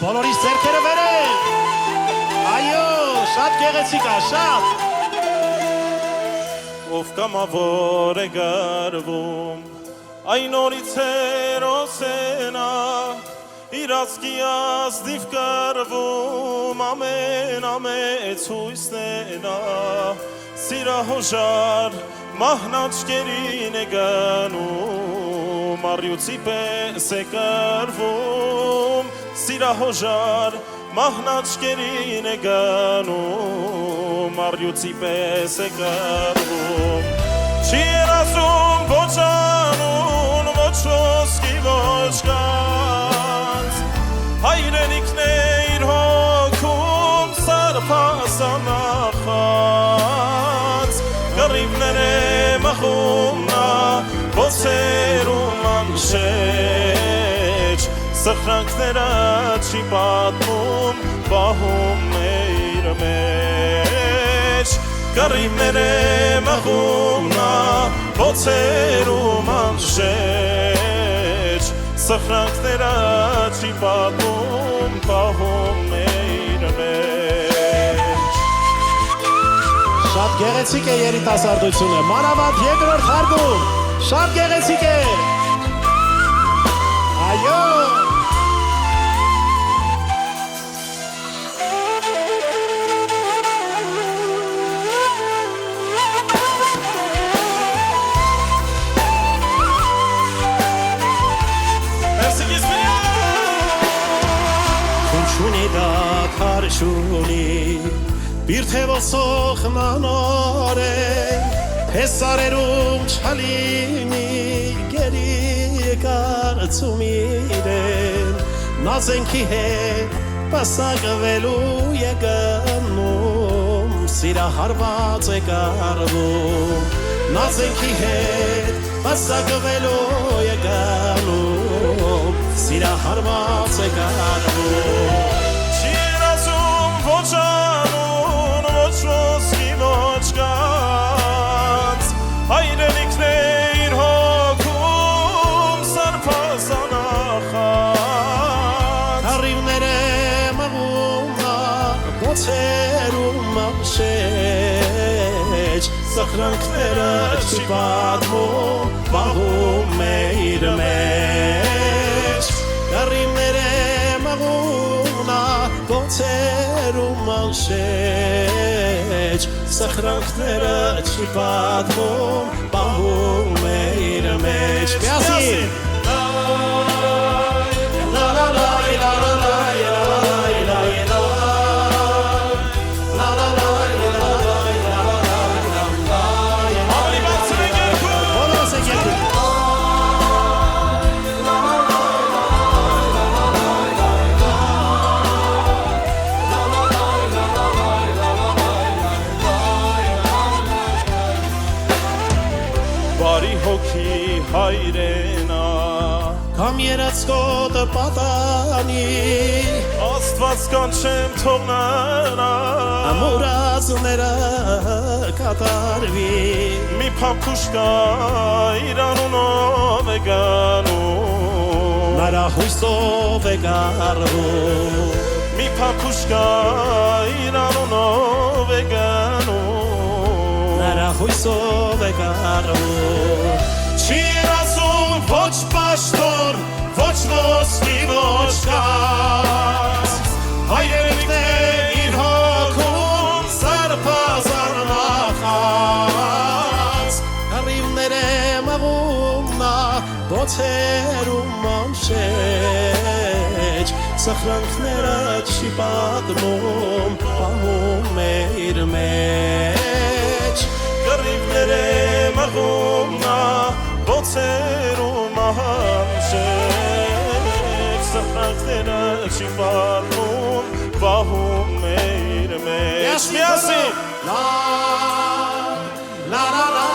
բոլորիս ձեռքերը վերև, այո, շատ գեղեցիկ է, շատ, ով կամավոր է գարվում, այն օրից հերոսենա, իր ասկի ազնիվ կարվում, ամենամեծ հույսն է նա, սիրահոժար մահնաճկերին է գանում, առյուծի պես է կարվում, սիրահոժար մահնաճկերին է գանում, առյուծի պես է կարվում, չի երազում ոչ անուն, ոչ ոսկի, ոչ կանց, հայրենիքն է իր հոգում սարպասանախած, կռիվներ է մխում նա, ոսերում անշեջ, սխրանքները չի պատմում, պահում է իր մեջ, կռիվներ է մխում նա, ոսերում անշեջ, սխրանքները չի պատմում, պահում է իր մեջ։ շատ գեղեցիկ է երիտասարդությունը, մանավանդ երկրորդ հարգում, շատ գեղեցիկ է, այո, Բիրթևոսող մանոր է, հեսարերում չալիմի, գերի կարծում իրեն, նազենքի հետ պասակվելու է գնում, սիրահարված է կարվում, նազենքի հետ պասակվելու է գնում, սիրահարված է կարվում, չի երազում ոչ անուն, ոչ ոսկի, ոչ կանց, հայրենիքն է իր հոգում սարպասանախած, առիվներ է մղում նա, ոցերում ամշեջ, սխրանքները չի պատմում, պահում է իր մեջ, առիվներ է մղում նա, ոցերում անշեջ, սխրանքները չի պատմում, պահում է իր մեջ, միասին, հայրենա կամ երացկոտը պատանի Աստված կանչեմ թողնանա ամուրազները կատարվի մի փամփուշկա իր անունով է գանում նրա հույսով է գարվում մի փամփուշկա իր անունով է գանում նրա հույսով է գարվում Չի երազում ոչ պաշտոն, ոչ ոսկի, ոչ կանց Հայրենիքն է իր հոգում սարպասանախած Առիվներ է մղում նա, ոցերում անշեջ Սխրանքները չի պատմում, պահում է իր մեջ Կռիվներ է մղում նա Ոցերում անշեջ Սխրանքները չի պատմում Պահում է իր մեջ Միասին La la la la